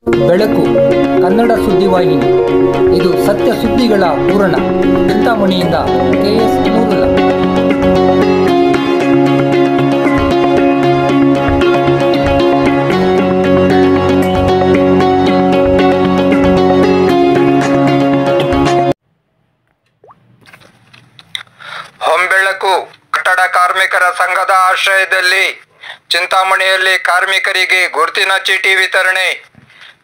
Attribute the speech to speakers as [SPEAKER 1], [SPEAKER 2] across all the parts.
[SPEAKER 1] ಬೆಳಕು ಕನ್ನಡ ಸುದ್ದಿವಾಹಿನಿ. ಇದು ಸತ್ಯ ಸುದ್ದಿಗಳ ಪೂರಣ. ಚಿಂತಾಮಣಿಯಿಂದ KS ನೂರುಲ್ಲ.
[SPEAKER 2] ಹೊಂಬೆಳಕು ಕಟ್ಟಡ ಕಾರ್ಮಿಕರ ಸಂಘದ ಆಶ್ರಯದಲ್ಲಿ ಚಿಂತಾಮಣಿಯಲ್ಲಿ ಕಾರ್ಮಿಕರಿಗೆ ಗುರುತಿನ ಚೀಟಿ ವಿತರಣೆ.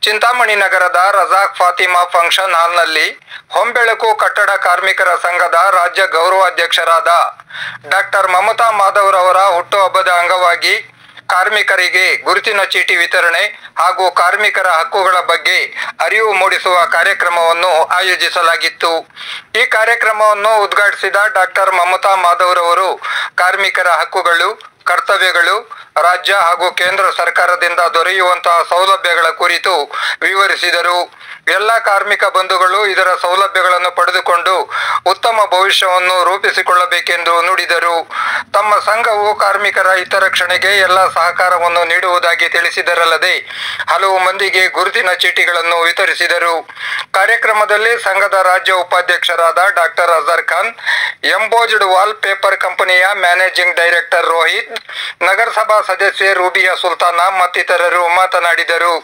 [SPEAKER 2] ಚಿಂತಾಮಣಿ ನಗರದ ರಜಾಕ್ ಫಾತಿಮಾ ಫಂಕ್ಷನ್ ಹಾಲ್ನಲ್ಲಿ ಹೊಂಬೆಳಕು ಕಟ್ಟಡ ಕಾರ್ಮಿಕರ ಸಂಘದ ರಾಜ್ಯ ಗೌರವಾಧ್ಯಕ್ಷರಾದ ಡಾಕ್ಟರ್ ಮಮತಾ ಮಾಧವ್ರವರ ಹುಟ್ಟುಹಬ್ಬದ ಅಂಗವಾಗಿ ಕಾರ್ಮಿಕರಿಗೆ ಗುರುತಿನ ಚೀಟಿ ವಿತರಣೆ ಹಾಗೂ ಕಾರ್ಮಿಕರ ಹಕ್ಕುಗಳ ಬಗ್ಗೆ ಅರಿವು ಮೂಡಿಸುವ ಕಾರ್ಯಕ್ರಮವನ್ನು ಆಯೋಜಿಸಲಾಗಿತ್ತು. ಈ ಕಾರ್ಯಕ್ರಮವನ್ನು ಉದ್ಘಾಟಿಸಿದ ಡಾಕ್ಟರ್ ಮಮತಾ ಮಾಧವ್ರವರು ಕಾರ್ಮಿಕರ ಹಕ್ಕುಗಳು, ಕರ್ತವ್ಯಗಳು, ರಾಜ್ಯ ಹಾಗೂ ಕೇಂದ್ರ ಸರ್ಕಾರದಿಂದ ದೊರೆಯುವಂತಹ ಸೌಲಭ್ಯಗಳ ಕುರಿತು ವಿವರಿಸಿದರು. ಎಲ್ಲ ಕಾರ್ಮಿಕ ಬಂಧುಗಳು ಇದರ ಸೌಲಭ್ಯಗಳನ್ನು ಪಡೆದುಕೊಂಡು ಉತ್ತಮ ಭವಿಷ್ಯವನ್ನು ರೂಪಿಸಿಕೊಳ್ಳಬೇಕೆಂದು ನುಡಿದರು. ತಮ್ಮ ಸಂಘವು ಕಾರ್ಮಿಕರ ಹಿತರಕ್ಷಣೆಗೆ ಎಲ್ಲ ಸಹಕಾರವನ್ನು ನೀಡುವುದಾಗಿ ತಿಳಿಸಿದರಲ್ಲದೆ ಹಲವು ಮಂದಿಗೆ ಗುರುತಿನ ಚೀಟಿಗಳನ್ನು ವಿತರಿಸಿದರು. ಕಾರ್ಯಕ್ರಮದಲ್ಲಿ ಸಂಘದ ರಾಜ್ಯ ಉಪಾಧ್ಯಕ್ಷರಾದ doctor Azhar Khan, embossed wallpaper ಕಂಪನಿಯ ಮ್ಯಾನೇಜಿಂಗ್ ಡೈರೆಕ್ಟರ್ ರೋಹಿತ್, ನಗರಸಭಾ ಸದಸ್ಯೆ ರೂಬಿಯಾ ಸುಲ್ತಾನಾ ಮತ್ತಿತರರು ಮಾತನಾಡಿದರು.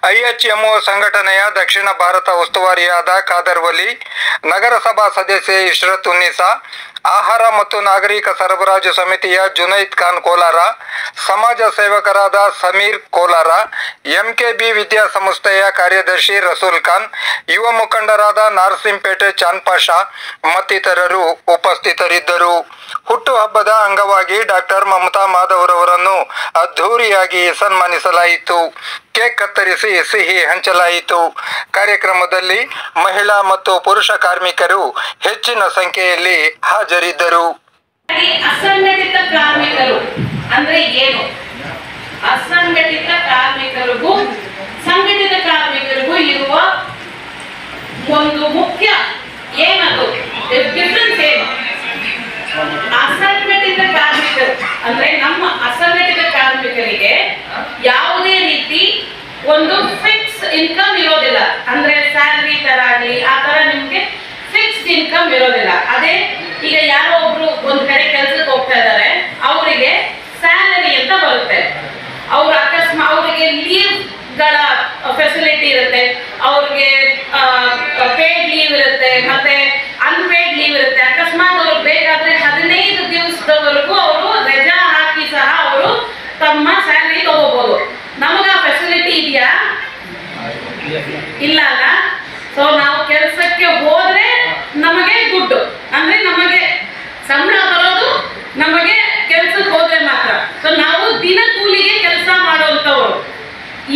[SPEAKER 2] IHMO ಸಂಘಟನೆಯ ದಕ್ಷಿಣ ಭಾರತ ಉಸ್ತುವಾರಿಯಾದ ಖಾದರ್ ವಲಿ, ನಗರಸಭಾ ಸದಸ್ಯೆ ಇಶ್ರತ್ ಉನ್ನಿಸಾ, ಆಹಾರ ಮತ್ತು ನಾಗರಿಕ ಸರಬರಾಜು ಸಮಿತಿಯ ಜುನೈದ್ ಖಾನ್ ಕೋಲಾರ, ಸಮಾಜ ಸೇವಕರಾದ ಸಮೀರ್ ಕೋಲಾರ, MKB ವಿದ್ಯಾಸಂಸ್ಥೆಯ ಕಾರ್ಯದರ್ಶಿ ರಸೂಲ್ ಖಾನ್, ಯುವ ಮುಖಂಡರಾದ ನಾರ್ಸಿಂಪೇಟೆ ಚಾಂದ್ಪಾಷಾ ಮತ್ತಿತರರು ಉಪಸ್ಥಿತರಿದ್ದರು. ಹುಟ್ಟುಹಬ್ಬದ ಅಂಗವಾಗಿ ಡಾಕ್ಟರ್ ಮಮತಾ ಮಾಧವ್ರವರನ್ನು ಅದ್ಧೂರಿಯಾಗಿ ಸನ್ಮಾನಿಸಲಾಯಿತು. ಕೇಕ್ ಕತ್ತರಿಸಿ ಸಿಹಿ ಹಂಚಲಾಯಿತು. ಕಾರ್ಯಕ್ರಮದಲ್ಲಿ ಮಹಿಳಾ ಮತ್ತು ಪುರುಷ ಕಾರ್ಮಿಕರು ಹೆಚ್ಚಿನ ಸಂಖ್ಯೆಯಲ್ಲಿ ಹಾಜರಿದ್ದರು.
[SPEAKER 3] ಅಸಂಘಟಿತ ಕಾರ್ಮಿಕರು ಅಂದ್ರೆ ಏನು? ಅಸಂಘಟಿತ ಕಾರ್ಮಿಕರಿಗೂ ಸಂಘಟಿತ ಕಾರ್ಮಿಕರಿಗೂ ಇರುವ ಒಂದು ಮುಖ್ಯ ಏನದು ಡಿಫರೆನ್ಸ್ ಏನು? ಅಸಂಘಟಿತ ಕಾರ್ಮಿಕರು ಅಂದ್ರೆ ನಮ್ಮ ಅಸಂಘಟಿತ ಕಾರ್ಮಿಕರಿಗೆ ಯಾವುದೇ ರೀತಿ ಒಂದು ಫಿಕ್ಸ್ ಇನ್ಕಮ್ ಇರೋದಿಲ್ಲ. ಅಂದ್ರೆ ಸ್ಯಾಲರಿ ತರ ಆಗಲಿ ಆ ತರ ನಿಮ್ಗೆ ಫಿಕ್ಸ್ಡ್ ಇನ್ಕಮ್ ಇರೋದಿಲ್ಲ. ಅದೇ ಈಗ ಯಾರೋ ಒಬ್ರು ಒಂದ್ ಕಡೆ ಕೆಲ್ಸಕ್ಕೆ ಹೋಗ್ತಾ ಇದ್ದಾರೆ, ಅವರಿಗೆ ಸ್ಯಾಲರಿ ಅಂತ ಬರುತ್ತೆ. ಅವ್ರ ಅಕಸ್ಮಾತ್ ಅವರಿಗೆ ಲೀವ್ ಗಳ ಫೆಸಿಲಿಟಿ ಇರುತ್ತೆ, ಅವ್ರಿಗೆ ಪೇಡ್ ಲೀವ್ ಇರುತ್ತೆ, ಮತ್ತೆ ಅನ್ಪೇಡ್ ಲೀವ್ ಇರುತ್ತೆ. ಅಕಸ್ಮಾತ್ ಅವ್ರಿಗೆ ಬೇಕಾದ್ರೆ 15 ದಿವಸದವರೆಗೂ ಅವರು ರಜಾ ಹಾಕಿ ಸಹ ಅವರು ತಮ್ಮ ಸ್ಯಾಲರಿ ತಗೋಬಹುದು. ನಮಗ ಫೆಸಿಲಿಟಿ ಇದೆಯಾ? ಇಲ್ಲ ಅಲ್ಲ. ಸೊ ನಾವು ಕೆಲಸಕ್ಕೆ ಹೋದ್ರೆ ನಮಗೆ ದುಡ್ಡು ಅಂದ್ರೆ ನಮಗೆ ಸಂಬಳ ಬರೋದು ನಮಗೆ ಕೆಲಸಕ್ಕೆ ಹೋದ್ರೆ ಮಾತ್ರ. ಸೊ ನಾವು ದಿನ ಕೂಲಿಗೆ ಕೆಲಸ ಮಾಡುವಂತವ್ರು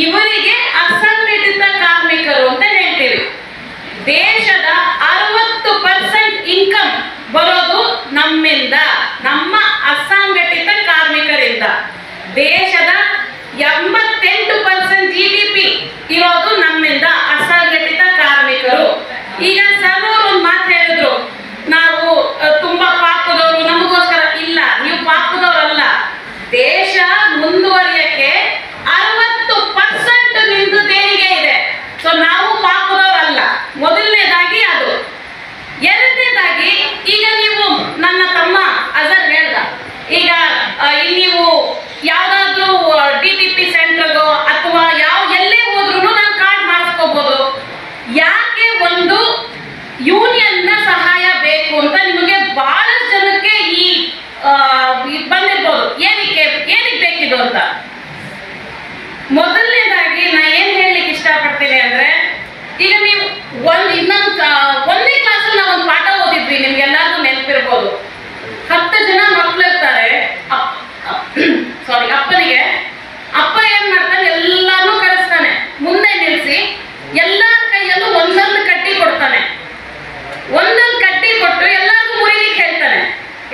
[SPEAKER 3] ಇವರಿಗೆ ಅಸಂಘಟಿತ ಕಾರ್ಮಿಕರು ಅಂತ ಹೇಳ್ತೀವಿ. ದೇಶದ 60% ಇನ್ಕಮ್ ಬರೋದು ನಮ್ಮಿಂದ, ನಮ್ಮ ಅಸಂಘಟಿತ ಕಾರ್ಮಿಕರಿಂದ. ದೇಶದ 88% GDP ಇರೋದು ನಮ್ಮಿಂದ, ಅಸಂಘಟಿತ ಕಾರ್ಮಿಕರು. ಈಗ ಸರ್ವರು ಒಂದು ಮಾತು ಹೇಳಿದ್ರು, ನಾವು ತುಂಬಾ ಪಾಪದವರು, ನಮಗೋಸ್ಕರ. ಇಲ್ಲ, ನೀವು ಪಾಪದವರಲ್ಲ. ದೇಶ ಮುಂದುವರಿಯಕ್ಕೆ 60% ನಿಮ್ದು ದೇಣಿಗೆ ಇದೆ. ಸೊ ನಾವು ಪಾಪದವರಲ್ಲ. ಮೊದಲನೇದಾಗಿ ಅದು. ಎರಡನೇದಾಗಿ ಈಗ ನೀವು ನನ್ನ ತಮ್ಮ ಅಜರ್ ಹೇಳ್ದ, ಈಗ ನೀವು ಯಾವ್ದಾದ್ರು DTP ಸೆಂಟರ್ಗೋ ಅಥವಾ ಎಲ್ಲೇ ಹೋದ್ರು ನಾನು ಕಾರ್ಡ್ ಮಾಡಿಸ್ಕೋಬಹುದು. ಯಾಕೆ ಒಂದು ಯೂನಿಯನ್ ನ ಸಹಾಯ ಬೇಕು ಅಂತ ನಿಮಗೆ ಬಹಳಷ್ಟು ಜನಕ್ಕೆ ಈ ಬಂದಿರ್ಬೋದು. ಏನಕ್ಕೆ ಬೇಕಿದು ಅಂತ. ಮೊದಲನೇದಾಗಿ ನಾ ಏನ್ ಹೇಳಲಿಕ್ಕೆ ಇಷ್ಟಪಡ್ತೀನಿ ಅಂದ್ರೆ, ಈಗ ನೀವು ಒಂದನೇ ಕ್ಲಾಸಲ್ಲಿ ನಾವು ಒಂದು ಪಾಠ ಓದಿದ್ವಿ, ನಿಮ್ಗೆಲ್ಲಾರ್ದು ನೆನಪಿರ್ಬೋದು. 10 ಜನ ಮಕ್ಕಳು ಇರ್ತಾರೆ. ಅಪ್ಪನಿಗೆ ಅಪ್ಪ ಏನ್ ಮಾಡ್ತಾನೆ, ಎಲ್ಲಾನು ಕರೆಸ್ತಾನೆ, ಮುಂದೆ ನಿಲ್ಸಿ ಎಲ್ಲಾರ ಕೈಯಲ್ಲೂ ಒಂದೊಂದು ಕಟ್ಟಿ ಕೊಡ್ತಾನೆ. ಒಂದೊಂದು ಕಟ್ಟಿ ಕೊಟ್ಟು ಎಲ್ಲಾರ್ಗೂ ಮುರಿಲಿಕ್ಕೆ ಹೇಳ್ತಾನೆ.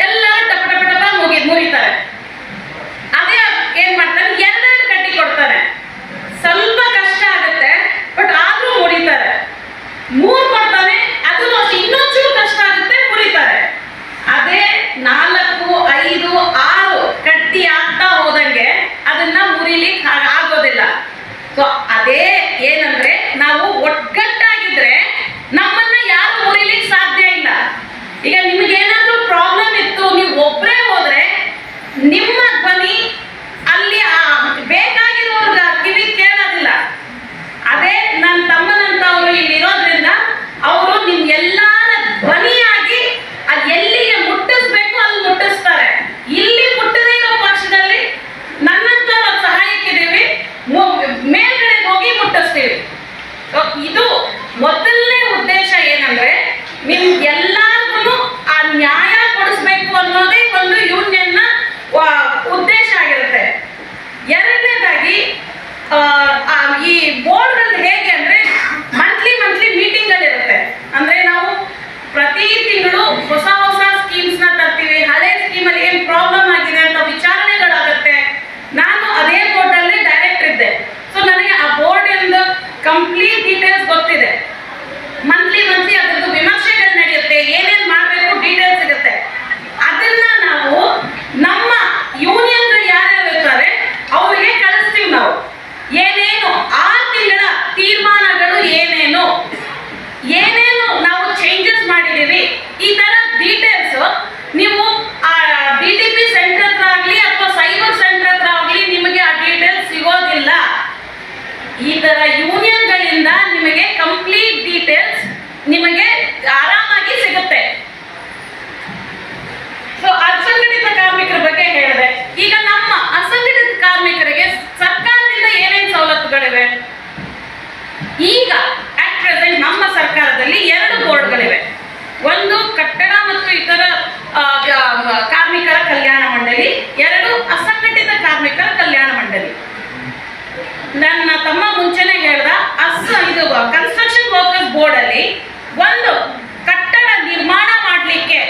[SPEAKER 3] ಎಲ್ಲರೂ ಟಪ ಟಪ ಟಪ ಮುರಿತಾರೆ. ಅದೇ ಏನ್ ಮಾಡ್ತಾನೆ, 2 ಕಟ್ಟಿ ಕೊಡ್ತಾನೆ. ಸ್ವಲ್ಪ ಕಷ್ಟ ಆಗುತ್ತೆ, ಬಟ್ ಆದ್ರೂ ಮುರಿತಾರೆ. 3 ಕೊಡ್ತಾನೆ, ಅದು ಇನ್ನೊಂಚೂರು ಕಷ್ಟ ಆಗುತ್ತೆ, ಮುರಿತಾರೆ. ಅದೇ 4, 5, 6 ಕಟ್ಟಿ ಆಗ್ತಾ ಹೋದಂಗೆ ಅದೇ ಏನಂದ್ರೆ ನಾವು ಒಗ್ಗಟ್ಟಾಗಿದ್ರೆ ನಮ್ಮನ್ನ ಯಾರು ಮುರಿಲಿಕ್ಕೆ ಸಾಧ್ಯ ಇಲ್ಲ. ಈಗ ನಿಮ್ಗೇನಾದ್ರೂ ಪ್ರಾಬ್ಲಮ್ ಇತ್ತು, ನೀವು ಒಬ್ಬರೇ ಹೋದ್ರೆ ನಿಮ್ಮ ಧ್ವನಿ ಅಲ್ಲಿ ಬೇಕಾಗಿರೋರ್ಗ ಕಿವಿ ಕೇಳೋದಿಲ್ಲ. ಅದೇ ನನ್ನ ತಮ್ಮನಂತವರು ಇಲ್ಲಿರೋದ್ರಿಂದ ಅವರು ನಿಮ್ ಎಲ್ಲಾರ ಧ್ವನಿಯಾಗಿ ಅದು ಎಲ್ಲಿಗೆ ಮುಟ್ಟಿಸ್ಬೇಕು ಅಲ್ಲಿ ಮುಟ್ಟಿಸ್ತಾರೆ. ಇಲ್ಲಿ ಮುಟ್ಟದೇ ಇರೋ ಪಕ್ಷದಲ್ಲಿ ನನ್ನಂತವ್ರ ಸಹಾಯಕ್ಕಿದ್ದೀವಿ, ಮೇಲ್ಗಡೆ ಹೋಗಿ ಮುಟ್ಟಿಸ್ತೀವಿ. ಇದು ಮೊದಲನೇ ಉದ್ದೇಶ ಏನಂದ್ರೆ ನಿಮ್ ಎಲ್ಲಾರ್ಗು ಆ ನ್ಯಾಯ ಕೊಡಿಸ್ಬೇಕು ಅನ್ನೋದೇ ಒಂದು ಯೂನಿಯನ್ನ ಉದ್ದೇಶ ಆಗಿರುತ್ತೆ. ಎರಡನೇದಾಗಿ ಈ ಬೋರ್ಡ್ಗಳು ಹೇಗೆ ಅಂದ್ರೆ ಮಂತ್ಲಿ ಮೀಟಿಂಗ್ಗಳಿರುತ್ತೆ. ಅಂದ್ರೆ ನಾವು ಪ್ರತಿ ತಿಂಗಳು ಹೊಸ ಸ್ಕೀಮ್ಸ್ ನ ತರ್ತೀವಿ. ಹಳೆ ಸ್ಕೀಮಲ್ಲಿ ಏನ್ ಪ್ರಾಬ್ಲಮ್ ಆಗಿದೆ ಅಂತ ವಿಚಾರಣೆಗಳಾಗುತ್ತೆ. ನಾನು ಅದೇ ಬೋರ್ಡ್ ಅಲ್ಲಿ ಡೈರೆಕ್ಟರ್ ಇದ್ದೆ, ಸೊ ನನಗೆ ಆ ಬೋರ್ಡ್ ಇಂದ ಕಂಪ್ಲೀಟ್ ಡೀಟೇಲ್ಸ್ ಗೊತ್ತಿದೆ. ಮಂತ್ಲಿ ಅದ್ರದ್ದು ವಿಮರ್ಶೆಗಳು ನಡೆಯುತ್ತೆ, ಏನೇನ್ ಮಾಡಬೇಕು ಡೀಟೇಲ್ಸ್ ಸಿಗುತ್ತೆ. ಅದನ್ನ ನಾವು ನಮ್ಮ ಯೂನಿಯನ್ ಯಾರ್ಯಾರು ಇರ್ತಾರೆ ಅವರಿಗೆ ಕಳಿಸ್ತೀವಿ. ನಾವು ಏನೇನು ಆ ತಿಂಗಳ ತೀರ್ಮಾನಗಳು ಏನೇನು ನಾವು ಚೇಂಜಸ್ ಮಾಡಿದೀವಿ, ಈ ತರ ಡೀಟೇಲ್ಸ್ ನೀವು ಆ DTP ಸೆಂಟರ್ ಹತ್ರ ಆಗ್ಲಿ ಅಥವಾ ಸೈಬರ್ ಸೆಂಟರ್ ಹತ್ರ ಆಗ್ಲಿ ನಿಮಗೆ ಆ ಡೀಟೇಲ್ಸ್ ಸಿಗೋದಿಲ್ಲ. ಈ ತರ ಯೂನಿಯನ್ಗಳಿಂದ ನಿಮಗೆ ಕಂಪ್ಲೀಟ್ ಡೀಟೇಲ್ಸ್ ನಿಮಗೆ ಆರಾಮಾಗಿ ಸಿಗುತ್ತೆ. ಸೊ ಅಸಂಘಟಿತ ಕಾರ್ಮಿಕರ ಬಗ್ಗೆ ಹೇಳಿದೆ. ಈಗ ನಮ್ಮ ಅಸಂಘಟಿತ ಕಾರ್ಮಿಕರಿಗೆ ಸರ್ಕಾರದಿಂದ ಏನೇನು ಸವಲತ್ತುಗಳಿವೆ? ಈಗ ಅಟ್ ಪ್ರೆಸೆಂಟ್ ನಮ್ಮ ಸರ್ಕಾರದಲ್ಲಿ 2 ಬೋರ್ಡ್ಗಳಿವೆ. ಒಂದು ಕಟ್ಟಡ ಮತ್ತು ಇತರ ಕಾರ್ಮಿಕರ ಕಲ್ಯಾಣ ಮಂಡಳಿ, 2 ಅಸಂಘಟಿತ ಕಾರ್ಮಿಕರ ಕಲ್ಯಾಣ ಮಂಡಳಿ. ನನ್ನ ತಮ್ಮ ಮುಂಚೆನೆ ಹೇಳ್ದ, ಇದು ಕನ್ಸ್ಟ್ರಕ್ಷನ್ ವರ್ಕರ್ಸ್ ಬೋರ್ಡ್ ಅಲ್ಲಿ ಒಂದು ಕಟ್ಟಡ ನಿರ್ಮಾಣ ಮಾಡ್ಲಿಕ್ಕೆ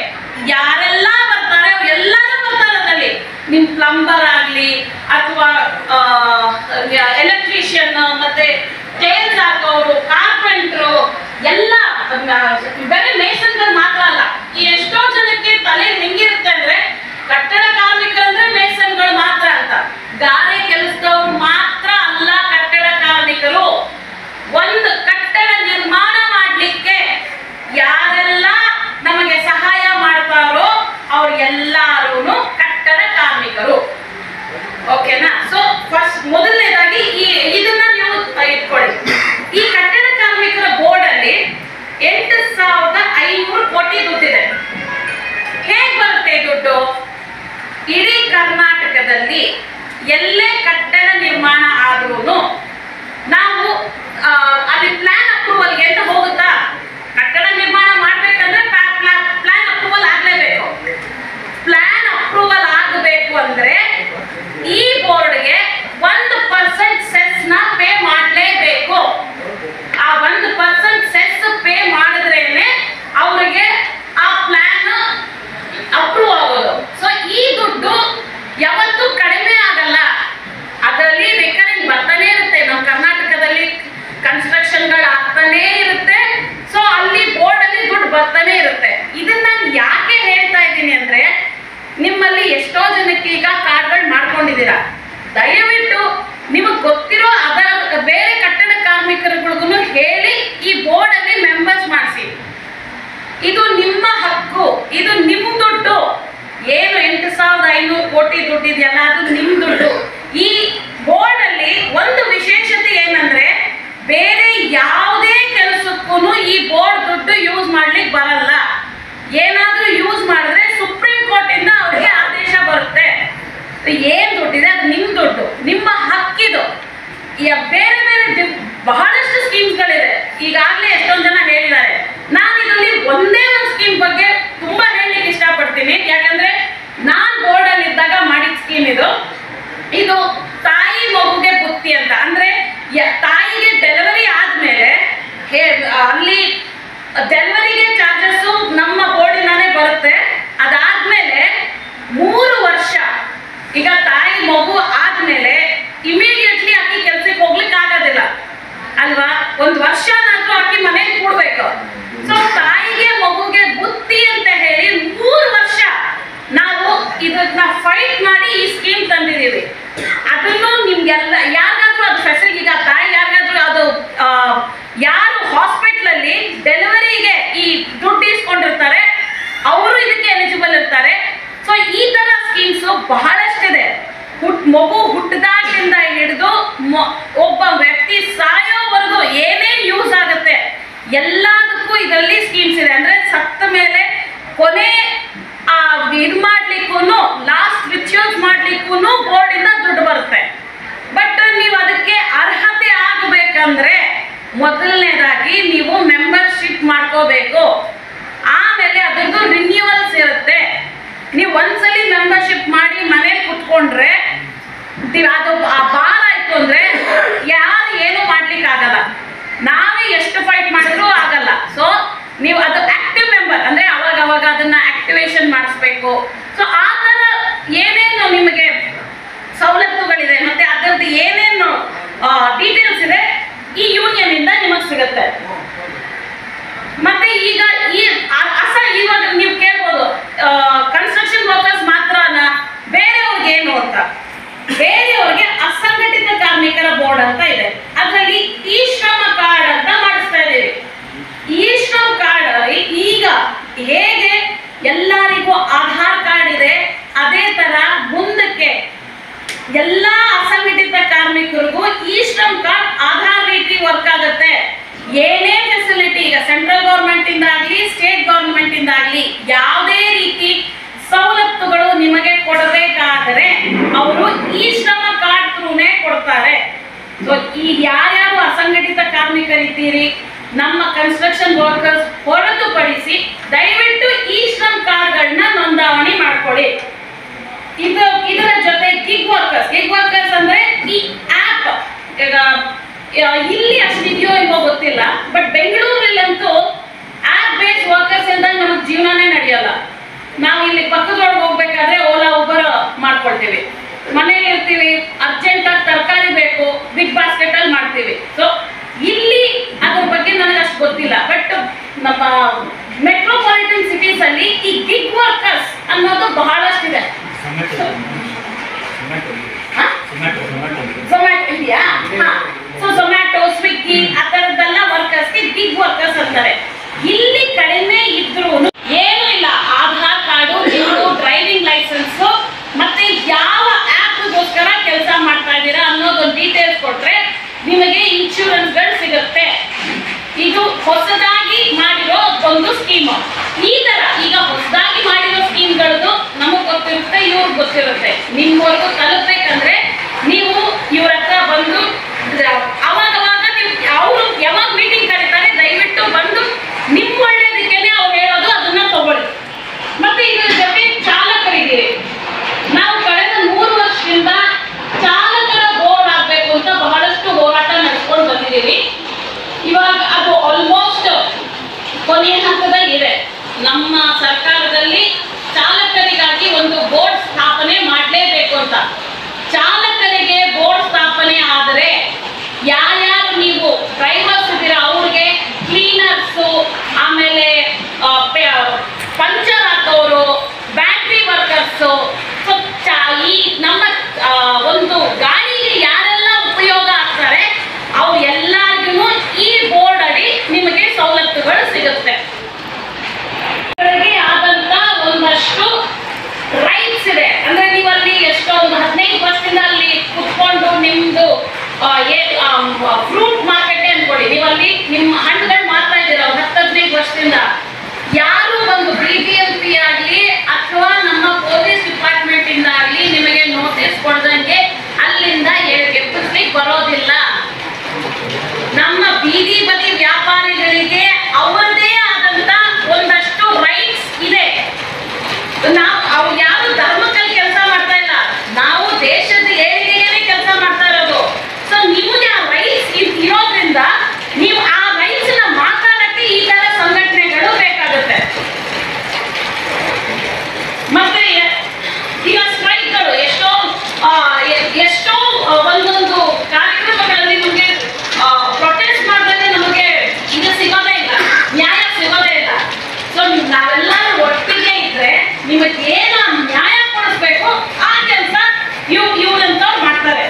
[SPEAKER 3] ಯಾರೆಲ್ಲ ಬರ್ತಾರೆ ಎಲ್ಲರೂ ಬರ್ತಾರೆ. ಅದರಲ್ಲಿ ನಿಮ್ ಪ್ಲಂಬರ್ ಆಗ್ಲಿ ಅಥವಾ ಎಲೆಕ್ಟ್ರಿಷಿಯನ್ ಮತ್ತೆ ಟೈಲ್ಸ್ ಹಾಕೋರು, ಕಾರ್ಪೆಂಟ್ರು ಎಲ್ಲ, ಬರೀ ಮೇಸನ್ಗಳು ಮಾತ್ರ ಅಲ್ಲ. ಈ ಎಷ್ಟೋ ಜನಕ್ಕೆ ತಲೆ ಹೆಂಗಿರುತ್ತೆ ಅಂದ್ರೆ ಕಟ್ಟಡ ಕಾರ್ಮಿಕರಂದ್ರೆ ಮೇಸನ್ಗಳು ಮಾತ್ರ ಅಂತ. ಗಾರೆ ಕೆಲಸದವ್ರು ಮಾತ್ರ ಅಲ್ಲ ಕಟ್ಟಡ ಕಾರ್ಮಿಕರು. ಒಂದು ಕಟ್ಟಡ ನಿರ್ಮಾಣ ಮಾಡ್ಲಿಕ್ಕೆ ಯಾರೆಲ್ಲ ನಮಗೆ ಸಹಾಯ ಮಾಡ್ತಾರೋ ಅವ್ರು ಎಲ್ಲಾರು ಕಟ್ಟಡ ಕಾರ್ಮಿಕರು. ಓಕೆನಾ? ಸೊ ಫಸ್ಟ್ ಮೊದಲನೇದಾಗಿ ಇದನ್ನ ನೀವು ಇಟ್ಕೊಳ್ಳಿ. ಈ ಕಟ್ಟಡ ಕಾರ್ಮಿಕರ ಬೋರ್ಡ್ ಅಲ್ಲಿ 8,500 ಕೋಟಿ ದುಡ್ಡಿದೆ. ಹೇಗ್ ಬರುತ್ತೆ ದುಡ್ಡು? ಇಡೀ ಕರ್ನಾಟಕದಲ್ಲಿ ಎಲ್ಲೇ ಕಟ್ಟಡ ನಿರ್ಮಾಣ ಆದ್ರೂ ನಾವು ಅಲ್ಲಿ ಪ್ಲಾನ್ ಅಪ್ರೂವಲ್ಗೆ ಅಂತ ಹೋಗುತ್ತಾ? ಕಟ್ಟಡ ನಿರ್ಮಾಣ ಮಾಡ್ಬೇಕಂದ್ರೆ ಪ್ಲಾನ್ ಅಪ್ರೂವಲ್ ಆಗ್ಲೇಬೇಕು. ಪ್ಲಾನ್ ಅಪ್ರೂವಲ್ ಆಗಬೇಕು ಅಂದ್ರೆ ಈ ಬೋರ್ಡ್ಗೆ 1% ಸೆಸ್ ನ ಪೇ ಮಾಡಲೇಬೇಕು. ಆ 1% ಸೆಸ್ ಪೇ ಮಾಡಿದ್ರೇನೆ ಅವರಿಗೆ ಆ ಪ್ಲಾನ್ ಅಪ್ರೂವ್ ಆಗೋದು. ಸೊ ಈ ದುಡ್ಡು ಯಾವತ್ತೂ ಕಡಿಮೆ ಆಗಲ್ಲ, ಅದರಲ್ಲಿ ರಿಕರಿಂಗ್ ಬರ್ತಾನೆ ಇರುತ್ತೆ. ನಮ್ಮ ಕರ್ನಾಟಕದಲ್ಲಿ ಕನ್ಸ್ಟ್ರಕ್ಷನ್ಗಳು ಆಗ್ತಾನೆ ಇರುತ್ತೆ. ಸೊ ಅಲ್ಲಿ ಬೋರ್ಡ್ ಅಲ್ಲಿ ದುಡ್ಡು ಬರ್ತಾನೆ ಇರುತ್ತೆ. ಇದನ್ನ ನಾನು ಯಾಕೆ ಹೇಳ್ತಾ ಇದ್ದೀನಿ ಅಂದ್ರೆ ನಿಮ್ಮಲ್ಲಿ ಎಷ್ಟೋ ಜನಕ್ಕೆ ಈಗ ಕಾರ್ಡ್ಗಳು ಮಾಡ್ಕೊಂಡಿದ್ದೀರಾ. ದಯವಿಟ್ಟು ನಿಮಗೆ ಗೊತ್ತಿರೋ ಬೇರೆ ಕಟ್ಟಡ ಕಾರ್ಮಿಕರುಗಳಿಗೂ ಹೇಳಿ ಈ ಬೋರ್ಡ್ ಅಲ್ಲಿ ಮೆಂಬರ್ಸ್ ಮಾಡಿಸಿ. ಇದು ನಿಮ್ಮ ಹಕ್ಕು, ಇದು ನಿಮ್ ದುಡ್ಡು. ಏನು 8,500 ಕೋಟಿ ದುಡ್ಡು ಇದೆಯಲ್ಲ ಅದು ನಿಮ್ ದುಡ್ಡು. ಈ ಬೋರ್ಡ್ ಅಲ್ಲಿ ಒಂದು ವಿಶೇಷತೆ ಏನಂದ್ರೆ ಬೇರೆ ಯಾವುದೇ ಕೆಲಸಕ್ಕೂ ಈ ಬೋರ್ಡ್ ದುಡ್ಡು ಯೂಸ್ ಮಾಡ್ಲಿಕ್ಕೆ ಬರಲ್ಲ. ಏನಾದ್ರೂ ಯೂಸ್ ಮಾಡಿದ್ರೆ ಸುಪ್ರೀಂ ಕೋರ್ಟ್ ಇಂದ ಅವ್ರಿಗೆ ಆದೇಶ ಬರುತ್ತೆ. ಏನ್ ದುಡ್ಡಿದೆ ಅದು ನಿಮ್ ದುಡ್ಡು, ನಿಮ್ಮ ಹಕ್ಕಿದು. ಬೇರೆ ಬಹಳಷ್ಟು ಸ್ಕೀಮ್ಸ್ಗಳಿದೆ. ಈಗಾಗಲೇ ಎಷ್ಟೊಂದು ಜನ ಹೇಳಿದ್ದಾರೆ. ನಾನು ಇದರಲ್ಲಿ ಒಂದೇ ಒಂದು ಸ್ಕೀಮ್ ಬಗ್ಗೆ ತುಂಬಾ ಹೇಳಲಿಕ್ಕೆ ಇಷ್ಟಪಡ್ತೀನಿ. ಯಾಕಂದ್ರೆ ನಾನ್ ಬೋರ್ಡ್ ಅಲ್ಲಿ ಇದ್ದಾಗ ಮಾಡಿದ ಸ್ಕೀಮ್ ಇದು ತಾಯಿ ಮಗುಗೆ ಬುತ್ತಿ ಅಂತ. ಅಂದ್ರೆ ತಾಯಿಗೆ ಡೆಲಿವರಿ ಆದ್ಮೇಲೆ ಅಲ್ಲಿ ಡೆಲಿವರಿಗೆ ಚಾರ್ಜಸ್ ನಮ್ಮ ಬೋರ್ಡಿನಾನೇ ಬರುತ್ತೆ. ಅದಾದ್ಮೇಲೆ 3 ವರ್ಷ, ಈಗ ತಾಯಿ ಮಗು ಆದ್ಮೇಲೆ ಇಮಿಡಿಯೇಟ್ಲಿ ಆಕಿ ಕೆಲ್ಸಕ್ಕೆ ಹೋಗ್ಲಿಕ್ಕೆ ಆಗೋದಿಲ್ಲ ಅಲ್ವಾ? 1 ವರ್ಷನಾದ್ರೂ ಆಕಿ ಮನೆಗೆ ಕೂಡ್ಬೇಕು. ಸೊ ತಾಯಿಗೆ ಮಗುಗೆ ಬುತ್ತಿ ಅಂತ ಹೇಳಿ 3 ವರ್ಷ ನಾವು ಇದನ್ನ ಫೈಟ್ ಮಾಡಿ ಈ ಸ್ಕೀಮ್ ತಂದಿದ್ದೀವಿ. ಅದನ್ನು ನಿಮ್ಗೆಲ್ಲ ಯಾರಿಗಾದ್ರೂ ಅದು ಫೆಸಿಲಿಟಿ, ಈಗ ತಾಯಿ ಯಾರಿಗಾದ್ರೂ ಎಲ್ಲದಕ್ಕೂ ಇದರಲ್ಲಿ ಸ್ಕೀಮ್ಸ್ ಇದೆ. ಅಂದ್ರೆ ಸತ್ತ ಮೇಲೆ ಕೊನೆ ಇದು ಮಾಡ್ಲಿಕ್ಕೂ ಲಾಸ್ಟ್ ರಿಚುವಲ್ಸ್ ಮಾಡ್ಲಿಕ್ಕೂ ಬೋರ್ಡ್ ಇಂದ ದುಡ್ಡು ಬರುತ್ತೆ. ಬಟ್ ನೀವು ಅದಕ್ಕೆ ಅರ್ಹತೆ ಆಗಬೇಕಂದ್ರೆ ಮೊದಲನೇದಾಗಿ ನೀವು ಮೆಂಬರ್ಶಿಪ್ ಮಾಡ್ಕೋಬೇಕು. ಆಮೇಲೆ ಅದರದ್ದು ರಿನ್ಯೂವಲ್ಸ್ ಇರುತ್ತೆ. ನೀವು ಒಂದ್ಸಲಿ ಮೆಂಬರ್ಶಿಪ್ ಮಾಡಿ ಮನೇಲಿ ಕುತ್ಕೊಂಡ್ರೆ ಅದು ಭಾರ ಆಯ್ತು ಅಂದ್ರೆ ಯಾರು ಏನು ಮಾಡ್ಲಿಕ್ಕೆ ಆಗಲ್ಲ. ನಾವೇ ಎಷ್ಟು ಫೈಟ್ ಮಾಡಿದ್ರು ಆಗಲ್ಲ. ಸೊ ನೀವು ಅದು ಆಕ್ಟಿವ್ ಮೆಂಬರ್ ಅಂದ್ರೆ ಅವಾಗ ಅದನ್ನ ಆಕ್ಟಿವೇಶನ್ ಮಾಡಿಸ್ಬೇಕು. ಸೊ ಆ ತರ ಏನೇನು ನಿಮಗೆ ಸವಲತ್ತುಗಳಿದೆ ಮತ್ತೆ ಅದರದ್ದು ಏನೇನು ಡೀಟೇಲ್ಸ್ ಇದೆ ಈ ಯೂನಿಯನ್ ಇಂದ ನಿಮಗೆ ಸಿಗುತ್ತೆ. ಮತ್ತೆ ಈಗ ಇವಾಗ ನೀವು ಕೇಳ್ಬೋದು ಕನ್ಸ್ಟ್ರಕ್ಷನ್ ವರ್ಕರ್ಸ್ ಮಾತ್ರನ, ಬೇರೆಯವ್ರಿಗೆ ಏನು ಅಂತ. ಬೇರೆಯವ್ರಿಗೆ ಅಸಂಘಟಿತ ಕಾರ್ಮಿಕರ ಬೋರ್ಡ್ ಅಂತ ಇದೆ. ಅದರಲ್ಲಿ ಈ ಶ್ರಮ ಕಾರ್ಡ್ ಅಂತ ಮಾಡಿಸ್ತಾ ಇದ್ದೀವಿ. ಈ ಶ್ರಮ ಕಾರ್ಡ್ ಈಗ ಹೇಗೆ ಎಲ್ಲರಿಗೂ ಆಧಾರ್ ಕಾರ್ಡ್ ಇದೆ ಅದೇ ತರ ಮುಂದಕ್ಕೆ ಎಲ್ಲ ಅಸಂಘಟಿತ ಕಾರ್ಮಿಕರಿಗೂ ಈ ಶ್ರಮ ಕಾರ್ಡ್ ಆಧಾರ್ ರೀತಿ ವರ್ಕ್ ಆಗುತ್ತೆ. ಏನೇ ಫೆಸಿಲಿಟಿ ಈಗ ಸೆಂಟ್ರಲ್ ಗೌರ್ಮೆಂಟ್ ಇಂದ ಆಗಲಿ ಸ್ಟೇಟ್ ಗೌರ್ಮೆಂಟ್ ಇಂದ ಆಗಲಿ ಯಾವುದೇ ರೀತಿ ಸವಲತ್ತುಗಳು ನಿಮಗೆ ಕೊಡಬೇಕಾದರೆ ಅವರು ಈ ಶ್ರಮ ಕಾರ್ಡ್ ಥ್ರೂನೇ ಕೊಡ್ತಾರೆ. ಸೊ ಈ ಯಾರ್ಯಾರು ಅಸಂಘಟಿತ ಕಾರ್ಮಿಕರಿದ್ದೀರಿ, ನಮ್ಮ ಕನ್ಸ್ಟ್ರಕ್ಷನ್ ವರ್ಕರ್ಸ್ ಹೊರತುಪಡಿಸಿ ದಯವಿಟ್ಟು ಈ ಶ್ರಮ ಕಾರ್ಡ್ಗಳನ್ನ ನೋಂದಾವಣಿ ಮಾಡ್ಕೊಳ್ಳಿ. ಇದರ ಜೊತೆ ಗಿಗ್ ವರ್ಕರ್ಸ್ ಅಂದ್ರೆ ಈ ಆಪ್ ಇಲ್ಲಿ ಅಷ್ಟಿದೆಯೋ ಇಲ್ವೋ ಗೊತ್ತಿಲ್ಲ, ಬಟ್ ಬೆಂಗಳೂರಲ್ಲಂತೂ ಆಪ್ ಬೇಸ್ ವರ್ಕರ್ಸ್ ಇಂದ ನಮಗೆ ಜೀವನನೇ ನಡೆಯಲ್ಲ. ನಾವು ಇಲ್ಲಿ ಪಕ್ಕದೊಳಗೆ ಹೋಗ್ಬೇಕಾದ್ರೆ ಓಲಾ ಉಬರ್ ಮಾಡ್ಕೊಳ್ತೀವಿ, ಮನೇಲಿ ಇರ್ತೀವಿ, ಅರ್ಜೆಂಟ್ ಆಗಿ ತರಕಾರಿ ಬೇಕು, ಬಿಗ್ ಬಾಸ್ಕೆಟ್ ಅಲ್ಲಿ ಮಾಡ್ತೀವಿ. ಸೊ ಇಲ್ಲಿ ಅದ್ರ ಬಗ್ಗೆ ನನಗೆ ಅಷ್ಟು ಗೊತ್ತಿಲ್ಲ. ಬಟ್ ನಮ್ಮ ಮೆಟ್ರೋಪಾಲಿಟನ್ ಸಿಟೀಸ್ ಅಲ್ಲಿ ಈ ಗಿಗ್ ವರ್ಕರ್ಸ್ ಅನ್ನೋದು ಬಹಳಷ್ಟಿದೆ. ಝೊಮ್ಯಾಟೊ ಇದೆಯಾ? ಸೊ ಝೊಮ್ಯಾಟೊ, ಸ್ವಿಗ್ಗಿ ಆ ತರದ್ದೆಲ್ಲ ವರ್ಕರ್ಸ್ಗೆ ಗಿಗ್ ವರ್ಕರ್ಸ್ ಅಂತಾರೆ. ಇಲ್ಲಿ ಕಡಿಮೆ ಇದ್ರು ಏನು ಇಲ್ಲ, ಆಧಾರ್ ಕಾರ್ಡು, ನಿಮ್ಮದು ಡ್ರೈವಿಂಗ್ ಲೈಸೆನ್ಸ್ ಮತ್ತೆ ಯಾವ ಆಪ್ಗೋಸ್ಕರ ಕೆಲಸ ಮಾಡ್ತಾ ಇದ್ದೀರಾ ಅನ್ನೋದೊಂದು ಡೀಟೇಲ್ಸ್ ಕೊಟ್ರೆ ನಿಮಗೆ ಇನ್ಶೂರೆನ್ಸ್ಗಳು ಸಿಗುತ್ತೆ. ಇದು ಹೊಸದಾಗಿ ಮಾಡಿರೋ ಒಂದು ಸ್ಕೀಮ್. ಈ ತರ ಈಗ ಹೊಸದಾಗಿ ಮಾಡಿರೋ ಸ್ಕೀಮ್ಗಳದ್ದು ನಮಗ್ ಗೊತ್ತಿರುತ್ತೆ, ಇವ್ರಿಗೆ ಗೊತ್ತಿರುತ್ತೆ. ನಿಮ್ವರೆಗೂ ತಲುಪಬೇಕಂದ್ರೆ ನೀವು ಇವ್ರ ಹತ್ರ ಬಂದು ಅವಾಗ ಅವರು ಯಾವಾಗ ಮೀಟಿಂಗ್ ಕರೀತಾರೆ ದಯವಿಟ್ಟು ಬಂದು ನಿಮ್ ಒಳ್ಳೇದಕ್ಕೇನೆ ಅವ್ರು ಹೇಳೋದು ಅದನ್ನ ತಗೊಳ್ಳಿ. ಮತ್ತೆ ಇದ್ರ ಜೊತೆ ಚಾಲಕರಿದ್ದೀರಿ. ನಾವು ಕಳೆದ 3 ವರ್ಷದಿಂದ ಚಾಲಕರ ಬೋರ್ಡ್ ಆಗ್ಬೇಕು ಅಂತ ಬಹಳಷ್ಟು ಹೋರಾಟ ನಡೆಸ್ಕೊಂಡು ಬಂದಿದ್ದೀವಿ. ಇವಾಗ ಅದು ಆಲ್ಮೋಸ್ಟ್ ಕೊನೆಯ ಹಂತದಲ್ಲಿ ಇದೆ. ನಮ್ಮ ಸರ್ಕಾರದಲ್ಲಿ ಚಾಲಕರಿಗಾಗಿ ಒಂದು ಬೋರ್ಡ್ ಸ್ಥಾಪನೆ ಮಾಡಲೇಬೇಕು ಅಂತ. ಚಾಲಕರಿಗೆ ಬೋರ್ಡ್ ಸ್ಥಾಪನೆ ಆದರೆ ಯಾರ್ಯಾರು ನೀವು ಡ್ರೈವರ್ಸ್ ಇದ್ದೀರಾ ಅವ್ರಿಗೆ ಕ್ಲೀನರ್ಸು, ಆಮೇಲೆ ಪಂಚರ್ ಹಾಕೋರು, ಬ್ಯಾಟ್ರಿ ವರ್ಕರ್ಸು, ಈ ನಮ್ಮ ಒಂದು ಗಾಡಿಗೆ ಯಾರೆಲ್ಲ ಉಪಯೋಗ ಆಗ್ತಾರೆ ಅವ್ರು ಎಲ್ಲರಿಗೂ ಈ ಬೋರ್ಡ್ ಅಡಿ ನಿಮಗೆ ಸವಲತ್ತುಗಳು ಸಿಗುತ್ತೆ. ಆದಂತ ಒಂದಷ್ಟು ರೈಟ್ಸ್ ಇದೆ. ಅಂದ್ರೆ ನೀವಲ್ಲಿ ಎಷ್ಟೋ ಒಂದು 15 ವರ್ಷದಿಂದ ಅಲ್ಲಿ ಕುತ್ಕೊಂಡು ನಿಮ್ದು ಫ್ರೂಟ್ ಮಾರ್ಕೆಟ್ ಅನ್ಕೊಳ್ಳಿ, ನೀವಲ್ಲಿ ನಿಮ್ಮ ಹಣ್ಣುಗಳು ಮಾರ್ತಾ ಇದ್ದೀರಾ 10-15 ವರ್ಷದಿಂದ. ಯಾರು ಒಂದು BBMP ಆಗಲಿ ಅಥವಾ ನಮ್ಮ ಪೊಲೀಸ್ ಡಿಪಾರ್ಟ್ಮೆಂಟ್ ಇಂದ ಆಗಲಿ ನಿಮಗೆ ನೋಟಿಸ್ ಕೊಡ್ದಂಗೆ ಅಲ್ಲಿಂದ ಎಬ್ಬಿಸ್ಲಿಕ್ಕೆ ಬರೋದಿಲ್ಲ. ನಮ್ಮ ಬೀದಿ ಬದಿ ವ್ಯಾಪಾರಿಗಳಿಗೆ ಅವರದೇ ಆದಂತ ಒಂದಷ್ಟು ರೈಟ್ಸ್ ಇದೆ. ನಾವು ಯಾರು ಧರ್ಮಕ್ಕಲ್ಲಿ ಕೆಲಸ ಮಾಡ್ತಾ ಇಲ್ಲ, ನಾವು ದೇಶದ ಏಳಿಗೆಗೆ ಕೆಲಸ ಮಾಡ್ತಾ ಇರೋದು. ಸೊ ನಿಮಗೆ ಆ ರೈಟ್ಸ್ ಇರೋದ್ರಿಂದ ನೀವು ಆ ರೈಟ್ಸ್ ನ ಮಾತಾಡಕ್ಕೆ ಈ ತರ ಸಂಘಟನೆಗಳು ಬೇಕಾಗುತ್ತೆ. ಮತ್ತೆ ಈಗ ಸ್ಟ್ರೈಕ್ಗಳು ಎಷ್ಟೋ ಒಂದೊಂದು ಕಾರ್ಯಕ್ರಮಗಳಲ್ಲಿ ನಮಗೆ ಪ್ರೊಟೆಸ್ಟ್ ಮಾಡಿದ್ರೆ ನಮಗೆ ಇದು ಸಿಗೋದೇ ಇಲ್ಲ, ನ್ಯಾಯ ಸಿಗೋದೇ ಇಲ್ಲ. ಸೊ ನಾವೆಲ್ಲರೂ ಒಟ್ಟಿಗೆ ಇದ್ರೆ ನಿಮಗೆ ಏನು ನ್ಯಾಯ ಕೊಡಿಸ್ಬೇಕು ಆ ಕೆಲಸ ಇವ್ರಂತವ್ರು ಮಾಡ್ತಾರೆ.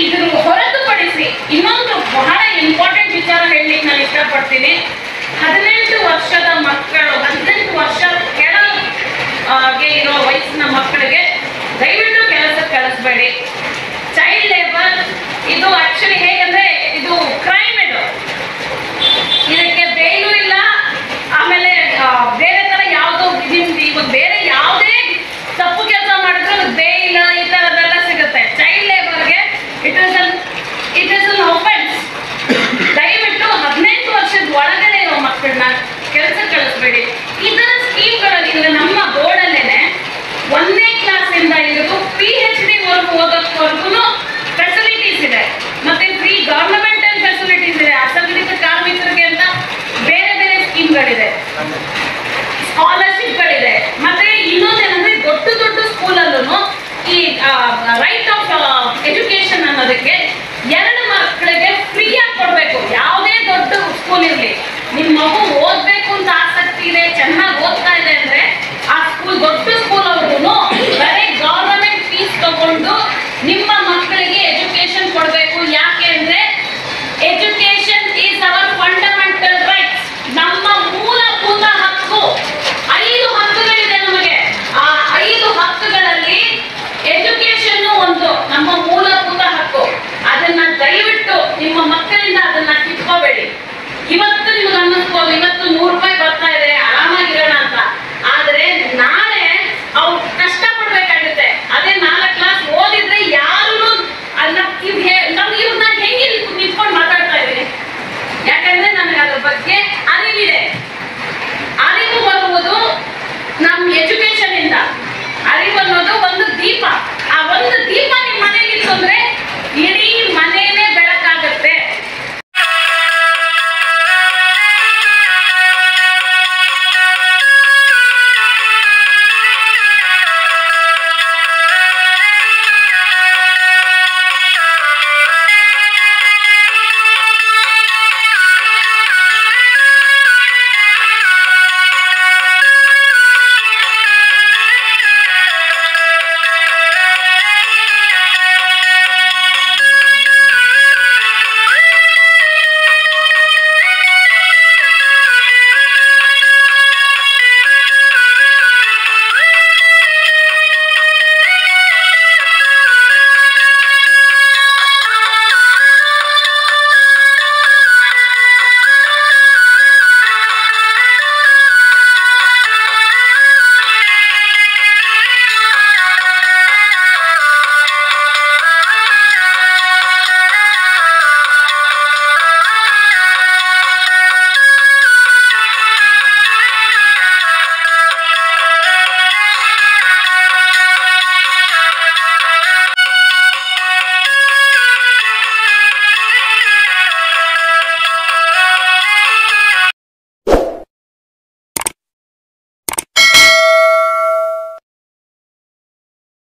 [SPEAKER 3] ಇದ್ರ ಹೊರತುಪಡಿಸಿ ಇನ್ನೊಂದು ಬಹಳ ಇಂಪಾರ್ಟೆಂಟ್ ವಿಚಾರ ಹೇಳಲಿಕ್ಕೆ ನಾನು ಇಷ್ಟಪಡ್ತೀನಿ. 18 ವರ್ಷದ ಮಕ್ಕಳು, 18 ವರ್ಷ ಕೆಳಗೆ ಇರೋ ವಯಸ್ಸಿನ ಮಕ್ಕಳಿಗೆ ದಯವಿಟ್ಟು ಕೆಲಸಕ್ಕೆ ಕಳಿಸ್ಬೇಡಿ. ಚೈಲ್ಡ್ ಲೇಬರ್ ಇದು ಆಕ್ಚುಲಿ ಹೇಗಂದ್ರೆ ಇದು ಕ್ರೈಮ್. ಇದು ಕೆಲಸ ಕಳಿಸ್ಬೇಡಿ. ಇದರ ಸ್ಕೀಮ್ಗಳಲ್ಲಿ ಈಗ ನಮ್ಮ ಬೋರ್ಡಲ್ಲೇನೆ 1ನೇ ಕ್ಲಾಸಿಂದ ಹಿಡಿದು PhD ವರ್ಗು ಓದೋವರೆಗೂ ಫೆಸಿಲಿಟೀಸ್ ಇದೆ. ಮತ್ತೆ ಫ್ರೀ ಗವರ್ನಮೆಂಟಲ್ ಫೆಸಿಲಿಟೀಸ್ ಇದೆ. ಅಸಂಘಟಿತ ಕಾರ್ಮಿಕರಿಗೆ ಅಂತ ಬೇರೆ ಬೇರೆ ಸ್ಕೀಮ್ಗಳಿದೆ, ಸ್ಕಾಲರ್ಶಿಪ್ಗಳಿದೆ. ಮತ್ತೆ ಇನ್ನೊಂದೇನಂದ್ರೆ ದೊಡ್ಡ ದೊಡ್ಡ ಸ್ಕೂಲಲ್ಲೂ ಈ ರೈಟ್ ಆಫ್ ಎಜುಕೇಶನ್ ಅನ್ನೋದಕ್ಕೆ